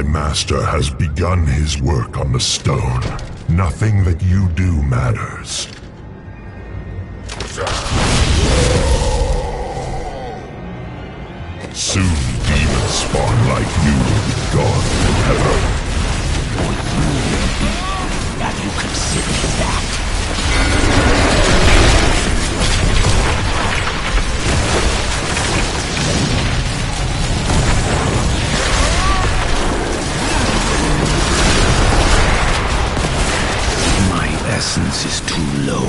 My master has begun his work on the stone. Nothing that you do matters. Soon demons spawn like you will be gone forever. Have you considered that? My essence is too low.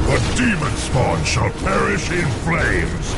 The demon spawn shall perish in flames!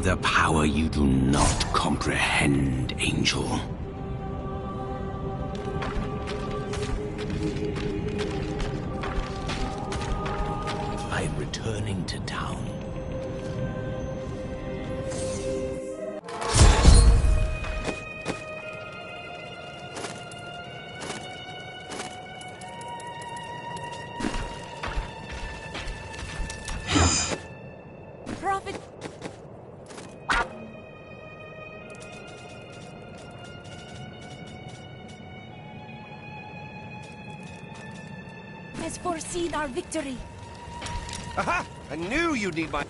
The power you do not comprehend, Angel. I'm returning to town. Prophet! Has foreseen our victory. Aha! I knew you'd need my...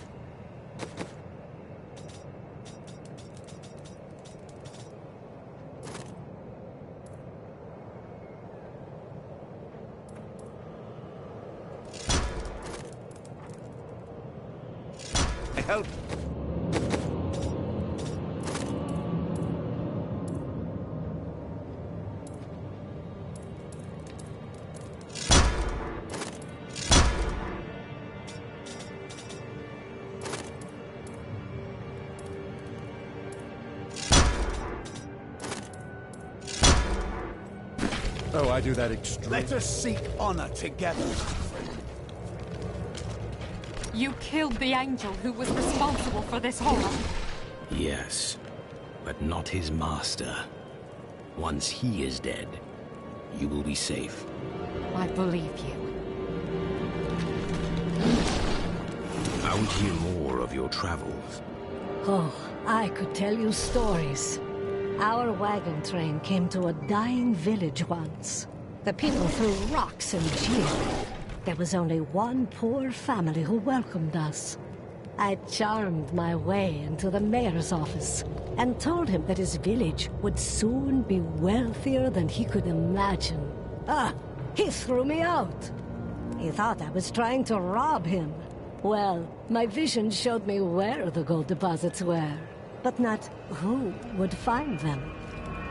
help. Oh, I do that extremely. Let us seek honor together. You killed the angel who was responsible for this horror. Yes, but not his master. Once he is dead, you will be safe. I believe you. I would hear more of your travels. Oh, I could tell you stories. Our wagon train came to a dying village once. The people threw rocks and jeered. There was only one poor family who welcomed us. I charmed my way into the mayor's office and told him that his village would soon be wealthier than he could imagine. He threw me out. He thought I was trying to rob him. Well, my vision showed me where the gold deposits were, but not who would find them.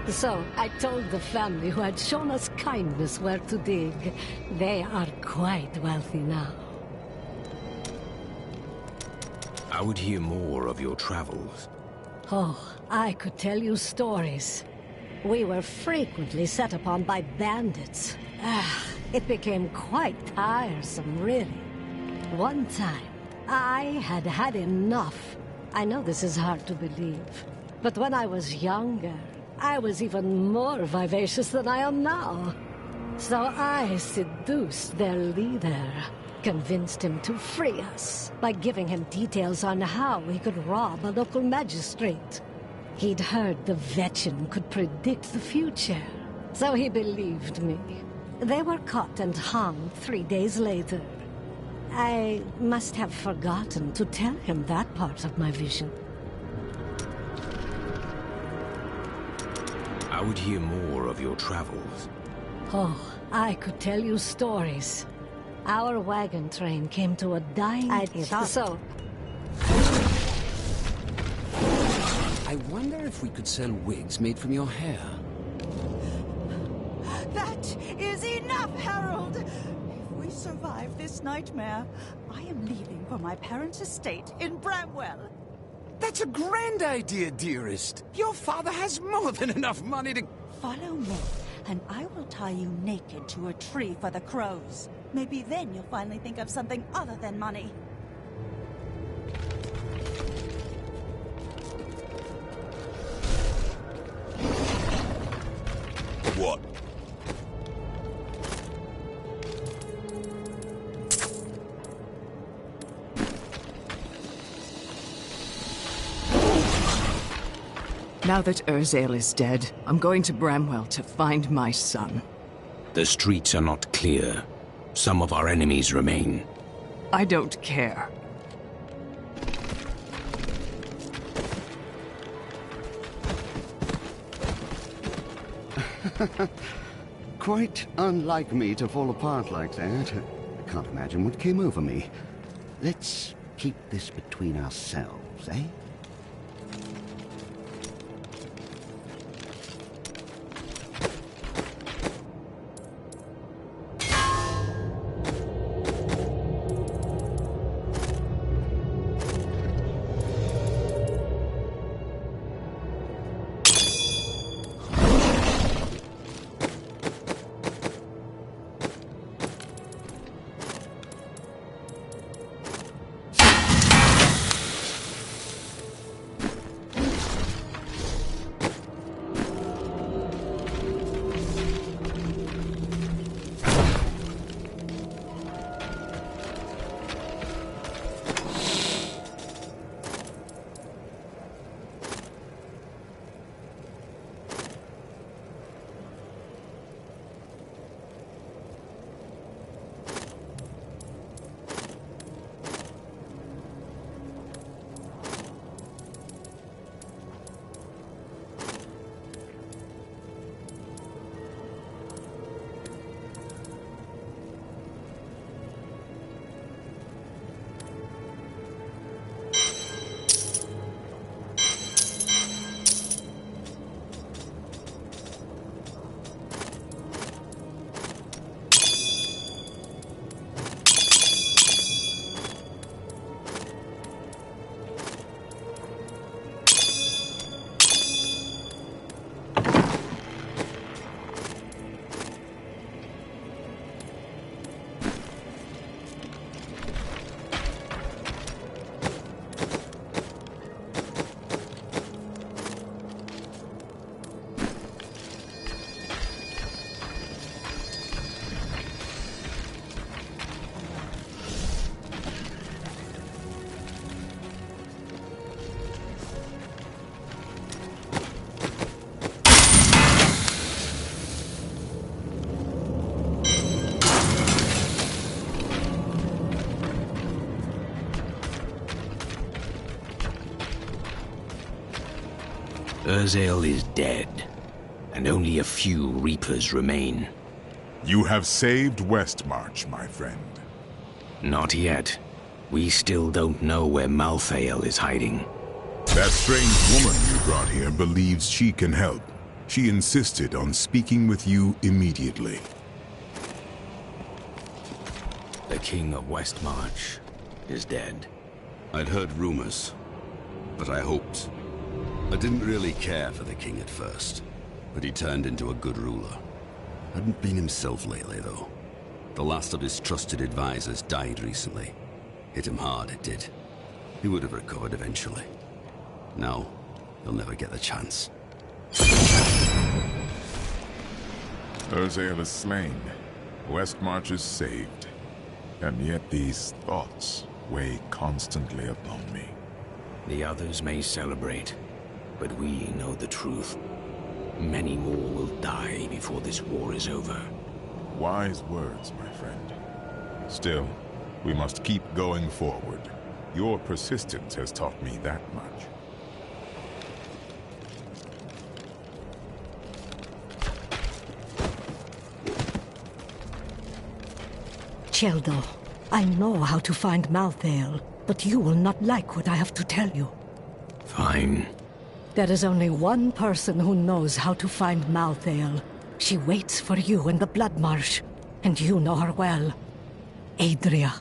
So I told the family who had shown us kindness where to dig. They are quite wealthy now. I would hear more of your travels. Oh, I could tell you stories. We were frequently set upon by bandits. It became quite tiresome, really. One time, I had had enough. I know this is hard to believe, but when I was younger, I was even more vivacious than I am now. So I seduced their leader, convinced him to free us by giving him details on how he could rob a local magistrate. He'd heard the Vetchin could predict the future, so he believed me. They were caught and hung 3 days later. I must have forgotten to tell him that part of my vision. I would hear more of your travels. Oh, I could tell you stories. Our wagon train came to a dying... So... I wonder if we could sell wigs made from your hair. That is enough, Harold! If we survive this nightmare, I am leaving for my parents' estate in Bramwell. That's a grand idea, dearest. Your father has more than enough money to... Follow me, and I will tie you naked to a tree for the crows. Maybe then you'll finally think of something other than money. What? Now that Urzael is dead, I'm going to Bramwell to find my son. The streets are not clear. Some of our enemies remain. I don't care. Quite unlike me to fall apart like that. I can't imagine what came over me. Let's keep this between ourselves, eh? Urzael is dead, and only a few Reapers remain. You have saved Westmarch, my friend. Not yet. We still don't know where Malthael is hiding. That strange woman you brought here believes she can help. She insisted on speaking with you immediately. The King of Westmarch is dead. I'd heard rumors, but I hoped. I didn't really care for the king at first, but he turned into a good ruler. Hadn't been himself lately, though. The last of his trusted advisors died recently. Hit him hard, it did. He would have recovered eventually. Now, he'll never get the chance. Urzael is slain. Westmarch is saved. And yet these thoughts weigh constantly upon me. The others may celebrate, but we know the truth. Many more will die before this war is over. Wise words, my friend. Still, we must keep going forward. Your persistence has taught me that much. Cheldo, I know how to find Malthael, but you will not like what I have to tell you. Fine. There is only one person who knows how to find Malthael. She waits for you in the Blood Marsh, and you know her well. Adria.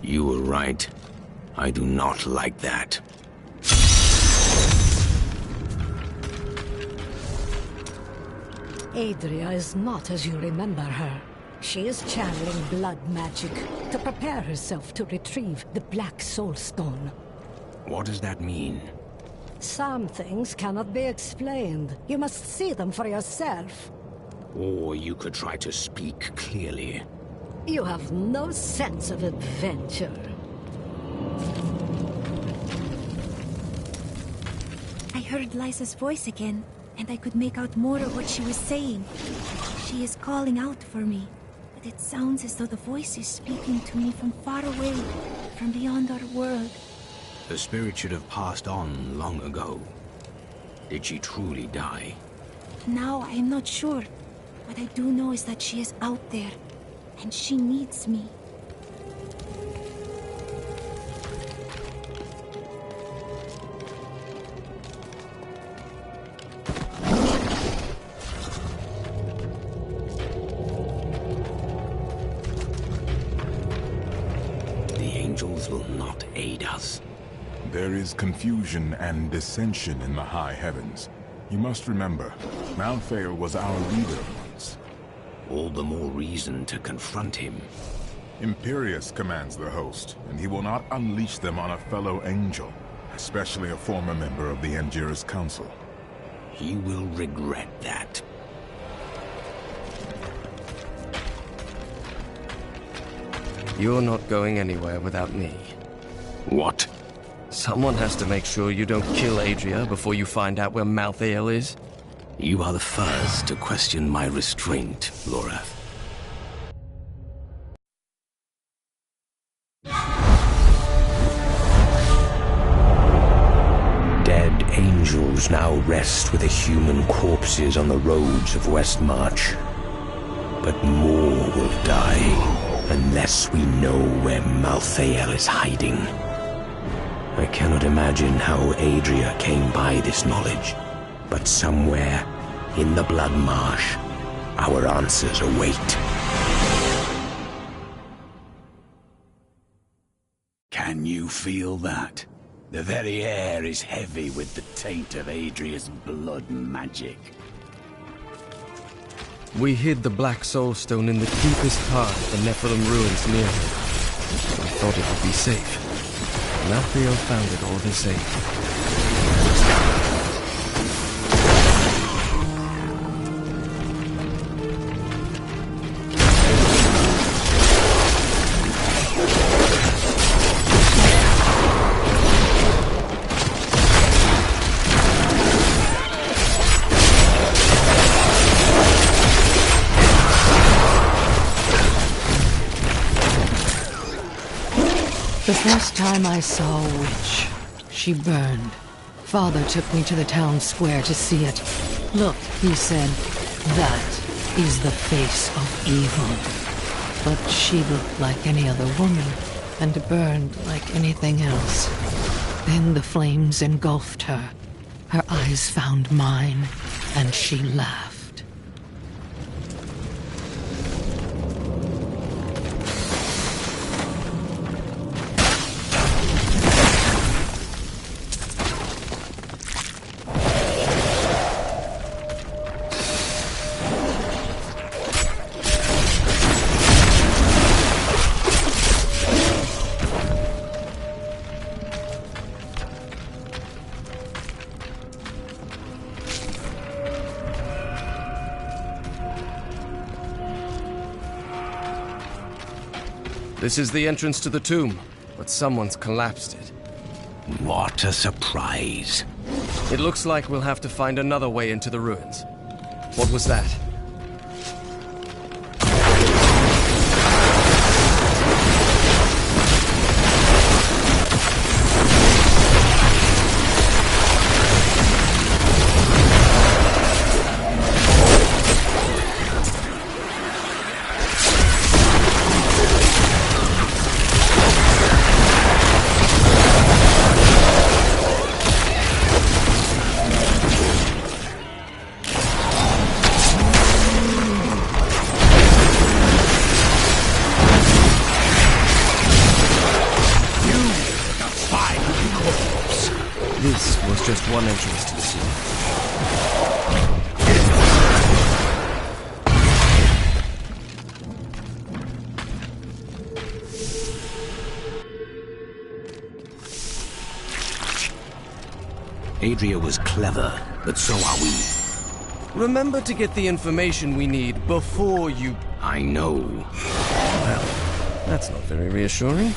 You were right. I do not like that. Adria is not as you remember her. She is channeling blood magic to prepare herself to retrieve the Black Soul Stone. What does that mean? Some things cannot be explained. You must see them for yourself. Or you could try to speak clearly. You have no sense of adventure. I heard Lysa's voice again, and I could make out more of what she was saying. She is calling out for me, but it sounds as though the voice is speaking to me from far away, from beyond our world. The spirit should have passed on long ago. Did she truly die? Now I am not sure. What I do know is that she is out there, and she needs me. The angels will not aid us. There is confusion and dissension in the high heavens. You must remember, Malthael was our leader once. All the more reason to confront him. Imperius commands the host, and he will not unleash them on a fellow angel, especially a former member of the Angiras Council. He will regret that. You're not going anywhere without me. What? Someone has to make sure you don't kill Adria before you find out where Malthael is. You are the first to question my restraint, Lorath. Dead angels now rest with the human corpses on the roads of Westmarch. But more will die unless we know where Malthael is hiding. I cannot imagine how Adria came by this knowledge, but somewhere in the Blood Marsh, our answers await. Can you feel that? The very air is heavy with the taint of Adria's blood magic. We hid the Black Soul Stone in the deepest part of the Nephilim ruins near here. I thought it would be safe. Malthael found it all the same. The first time I saw a witch, she burned. Father took me to the town square to see it. Look, he said, that is the face of evil. But she looked like any other woman, and burned like anything else. Then the flames engulfed her. Her eyes found mine, and she laughed. This is the entrance to the tomb, but someone's collapsed it. What a surprise. It looks like we'll have to find another way into the ruins. What was that? This was just one entrance to the tomb. Adria was clever, but so are we. Remember to get the information we need before you... I know. Well, that's not very reassuring.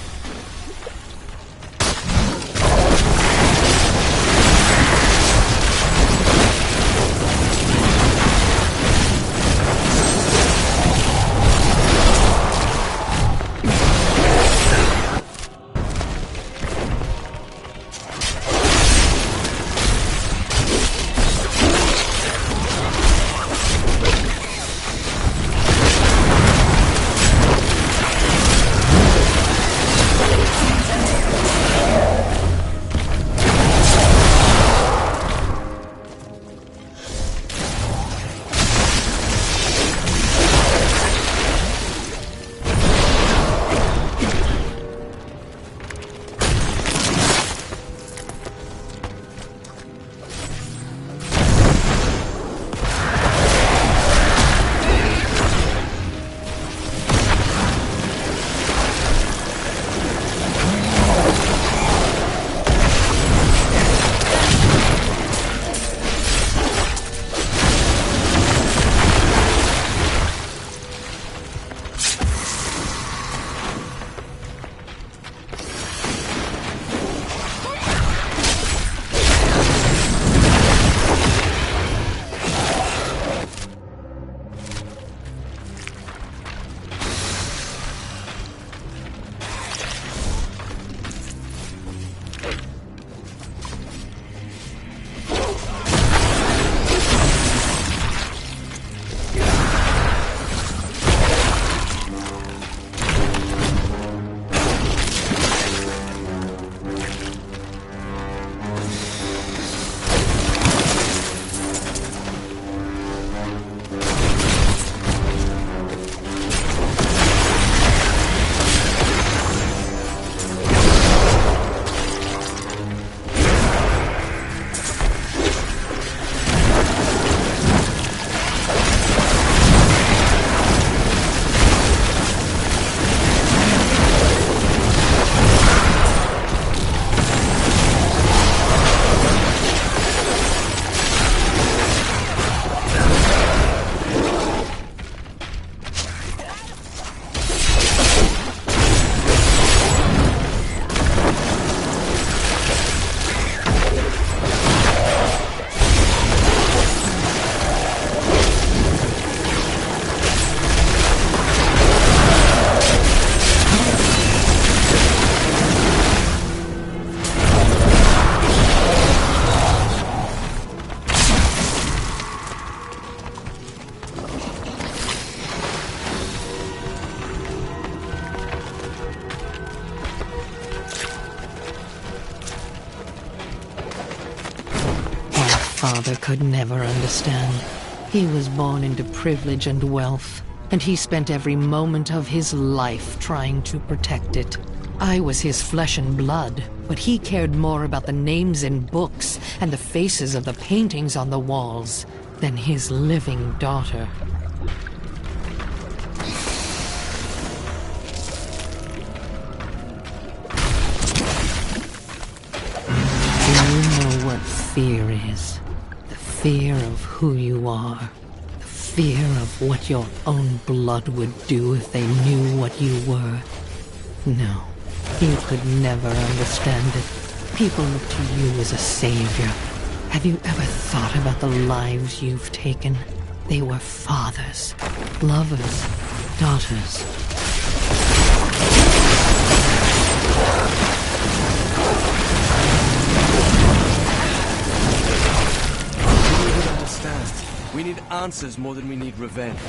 father could never understand. He was born into privilege and wealth, and he spent every moment of his life trying to protect it. I was his flesh and blood, but he cared more about the names in books and the faces of the paintings on the walls than his living daughter. Do you know what fear is? The fear of who you are. The fear of what your own blood would do if they knew what you were. No, you could never understand it. People look to you as a savior. Have you ever thought about the lives you've taken? They were fathers, lovers, daughters. We don't understand. We need answers more than we need revenge.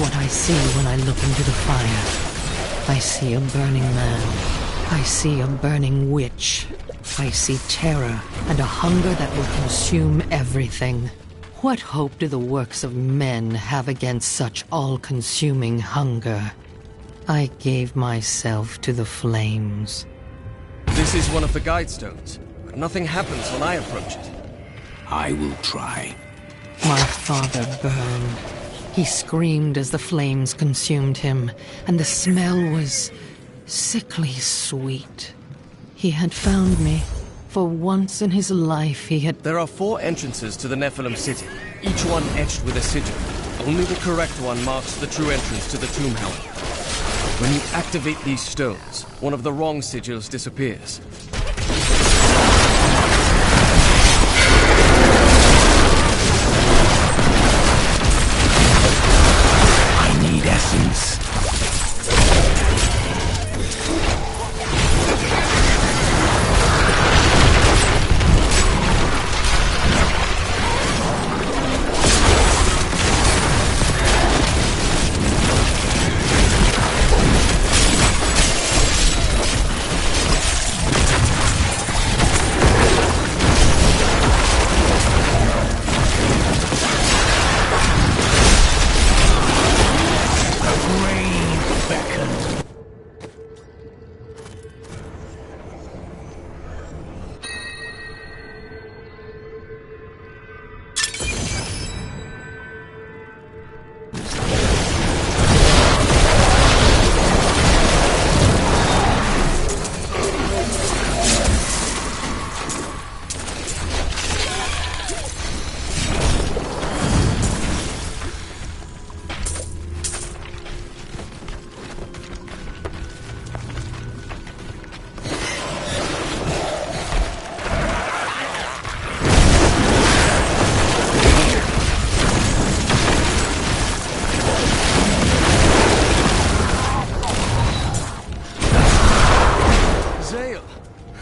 What I see when I look into the fire. I see a burning man. I see a burning witch. I see terror and a hunger that will consume everything. What hope do the works of men have against such all-consuming hunger? I gave myself to the flames. This is one of the guide stones, but nothing happens when I approach it. I will try. My father burned. He screamed as the flames consumed him, and the smell was sickly sweet. He had found me. For once in his life, he had... There are 4 entrances to the Nephilim city, each one etched with a sigil. Only the correct one marks the true entrance to the tomb, however. When you activate these stones, one of the wrong sigils disappears. Essence.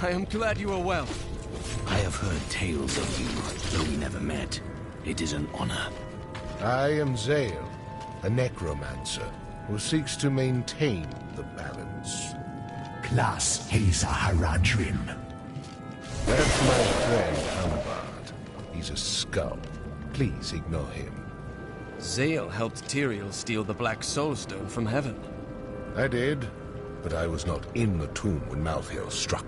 I am glad you are well. I have heard tales of you, though we never met. It is an honor. I am Zale, a necromancer who seeks to maintain the balance. Plus, he's a Haradrim. That's my friend Humbard. He's a skull. Please ignore him. Zale helped Tyrael steal the Black Soul Stone from heaven. I did, but I was not in the tomb when Malthael struck.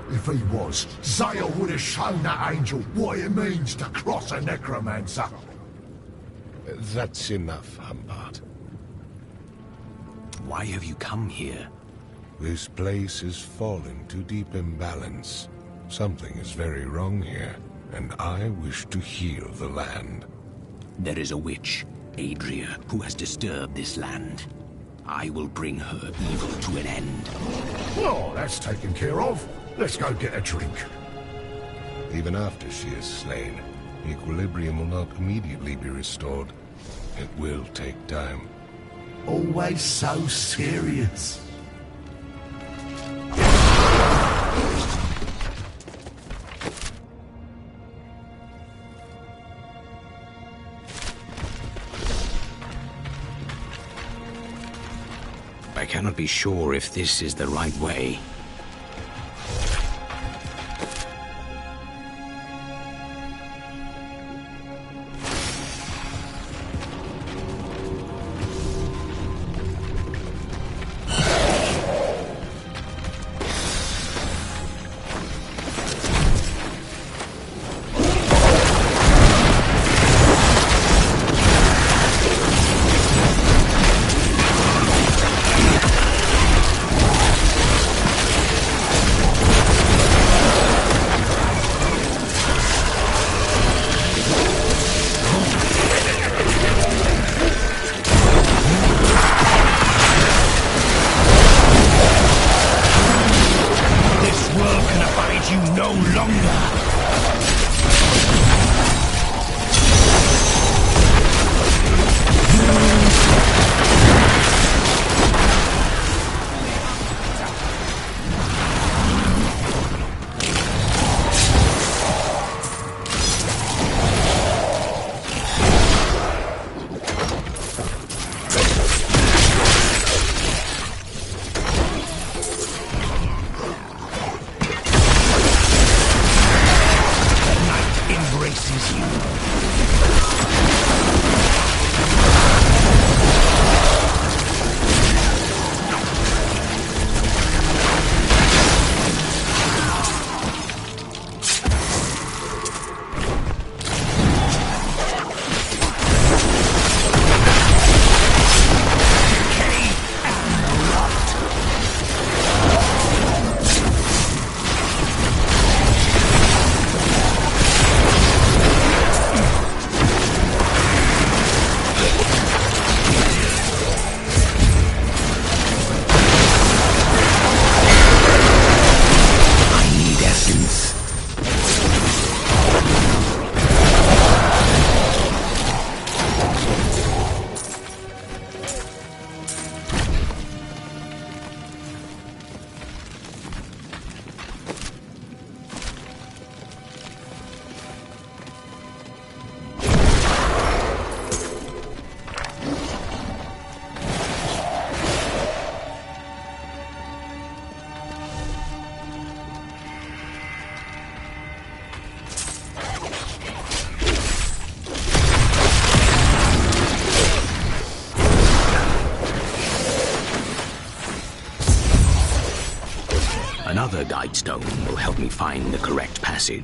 If he was, Zale would have shown that angel what it means to cross a necromancer. That's enough, Humbard. Why have you come here? This place is falling to deep imbalance. Something is very wrong here, and I wish to heal the land. There is a witch, Adria, who has disturbed this land. I will bring her evil to an end. Well, that's taken care of. Let's go get a drink. Even after she is slain, equilibrium will not immediately be restored. It will take time. Always so serious. cannot be sure if this is the right way. Another guide stone will help me find the correct passage.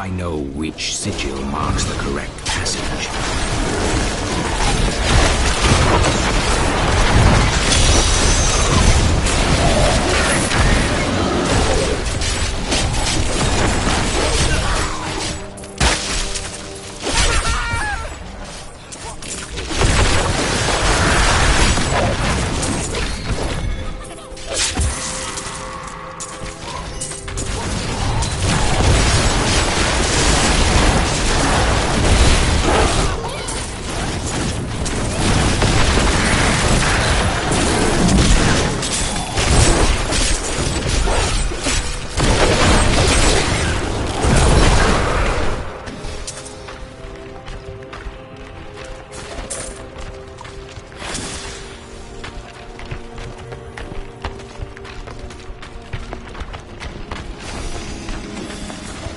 I know which sigil marks the correct passage.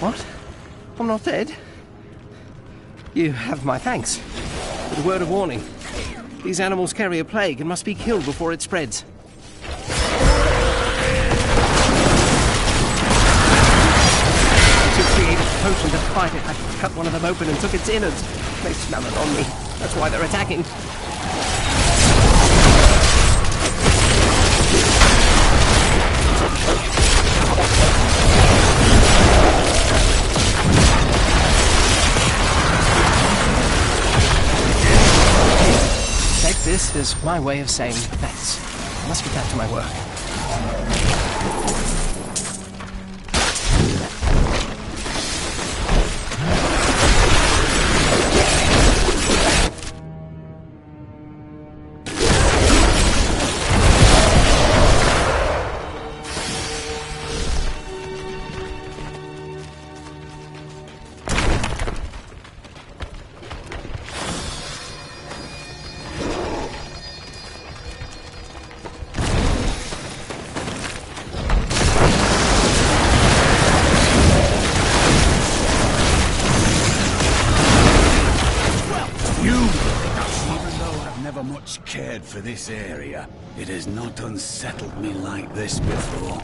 What? I'm not dead? You have my thanks. But a word of warning. These animals carry a plague and must be killed before it spreads. To create a potion to fight it, I cut one of them open and took its innards. They smell it on me. That's why they're attacking. Take this as my way of saying thanks. I must get back to my work. Cared for this area. It has not unsettled me like this before.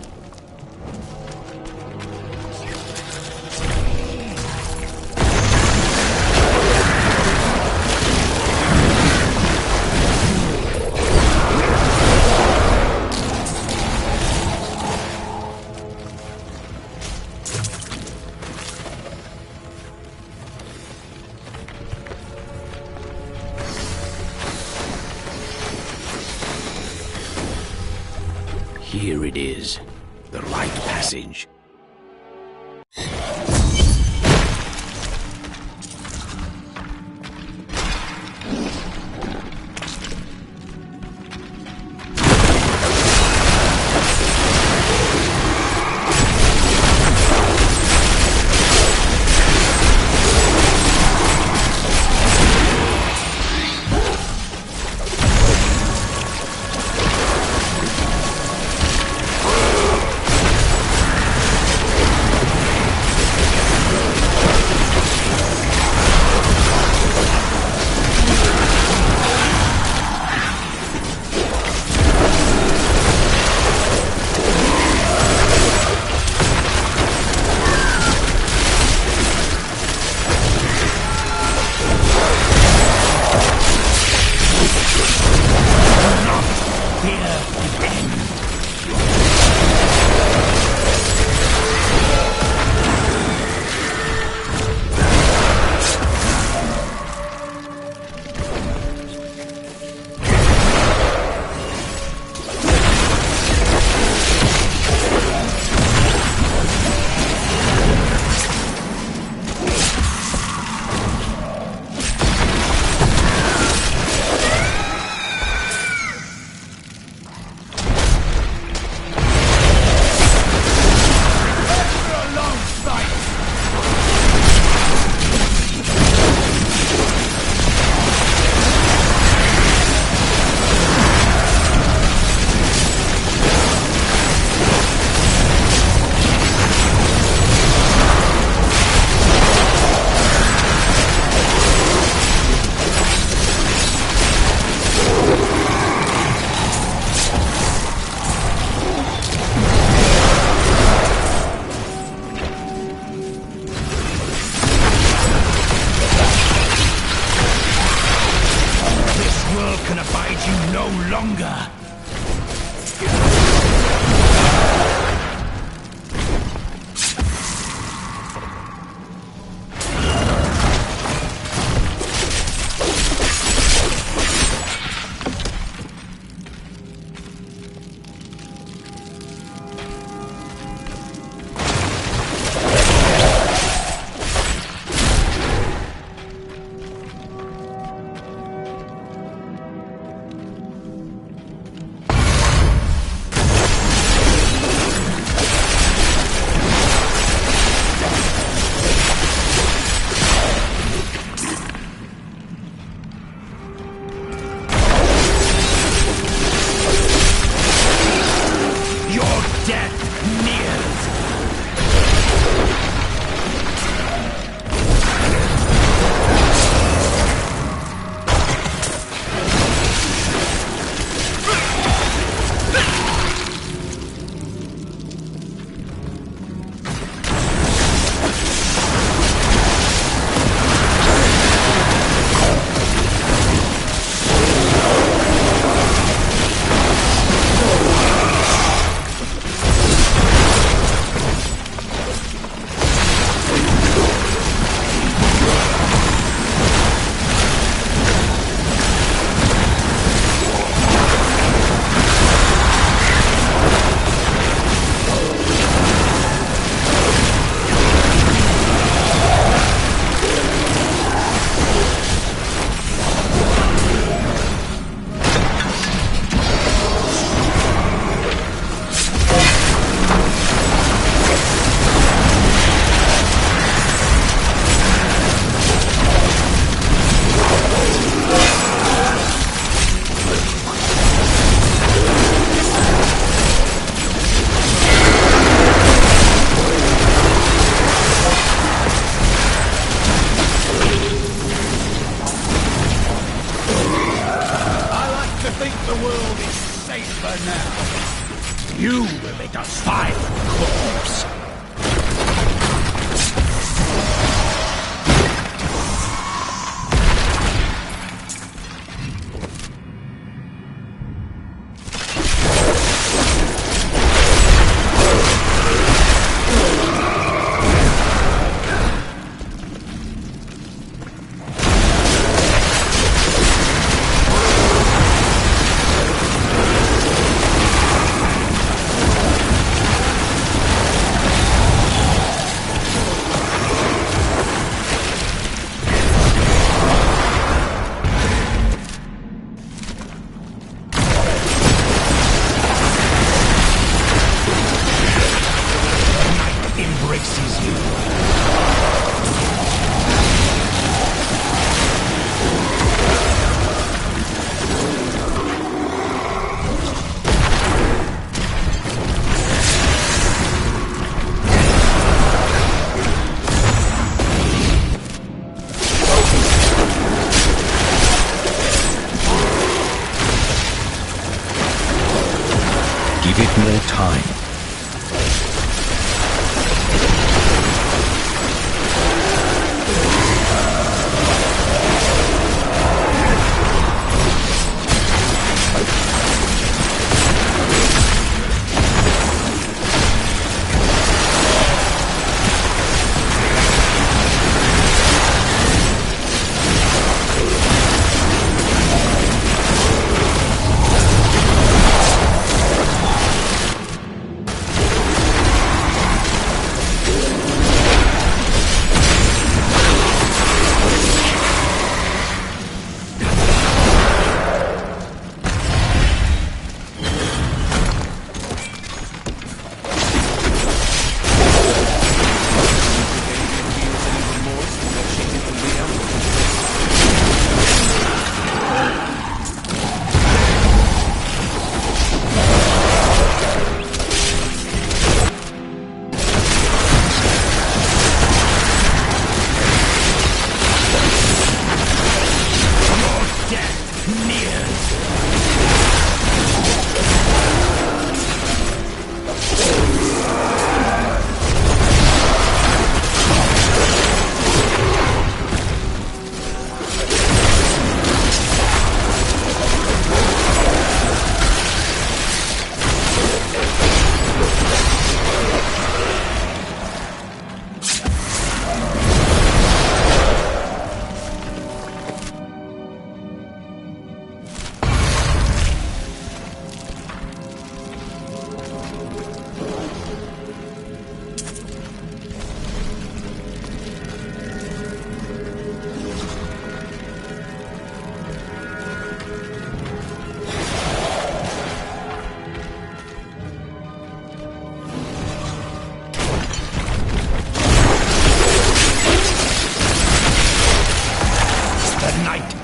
Here it is, the right passage.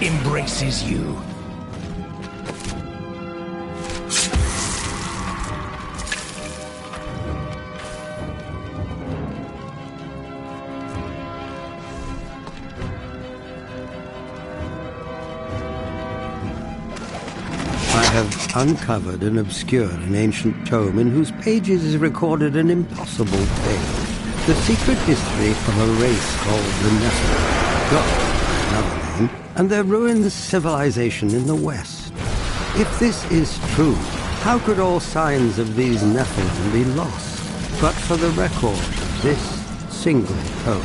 embraces you. I have uncovered and obscured an ancient tome in whose pages is recorded an impossible tale. The secret history of a race called the Nephilim, gods, another name, and their ruined civilization in the West. If this is true, how could all signs of these Nephilim be lost, but for the record of this single tome?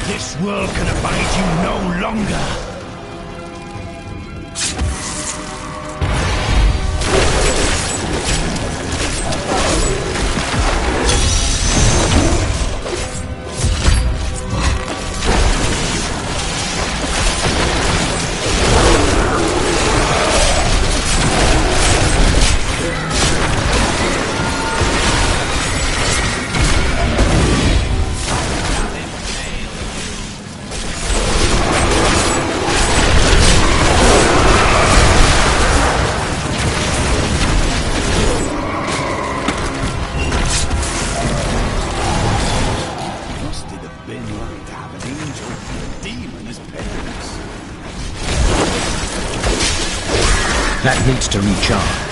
This world can abide you no longer! That needs to recharge.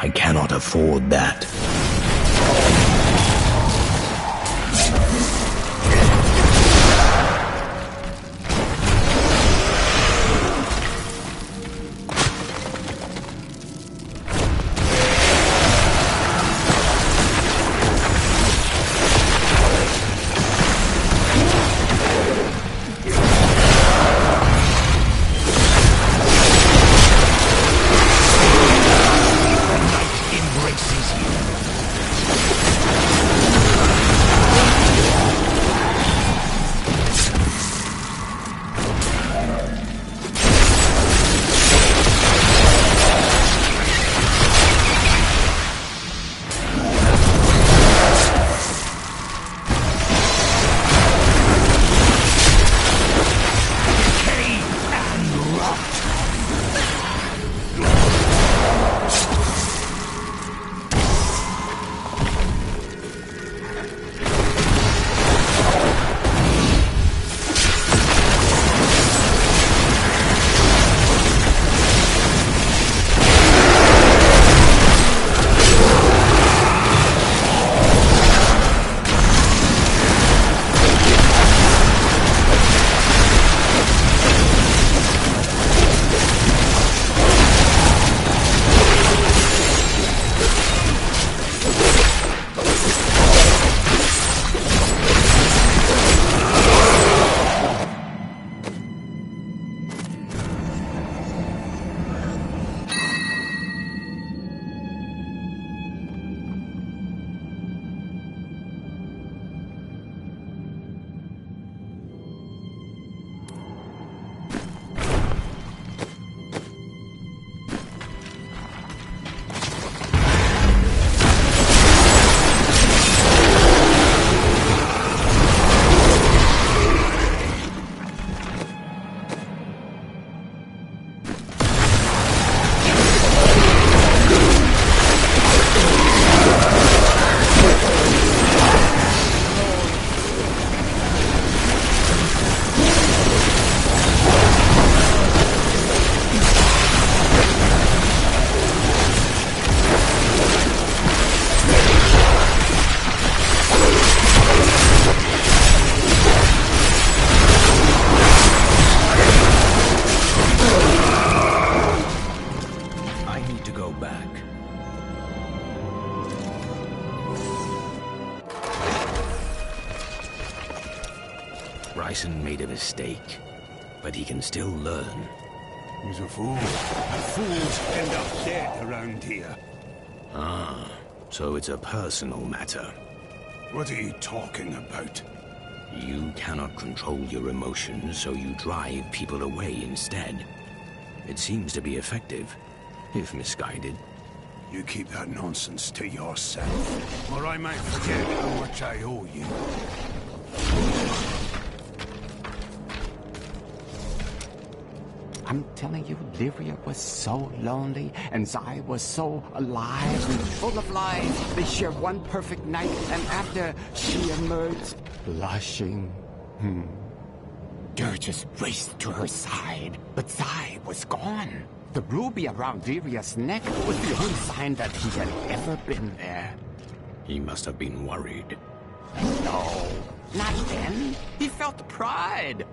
I cannot afford that. Bryson made a mistake, but he can still learn. He's a fool. Fools end up dead around here. Ah, so it's a personal matter. What are you talking about? You cannot control your emotions, so you drive people away instead. It seems to be effective, if misguided. You keep that nonsense to yourself, or I might forget how much I owe you. I'm telling you, Lyria was so lonely, and Zai was so alive and full of life. They shared one perfect night, and after she emerged, blushing. Dirges raced to her side, but Zai was gone. The ruby around Lyria's neck was the only sign that he had ever been there. He must have been worried. No, not then. He felt pride.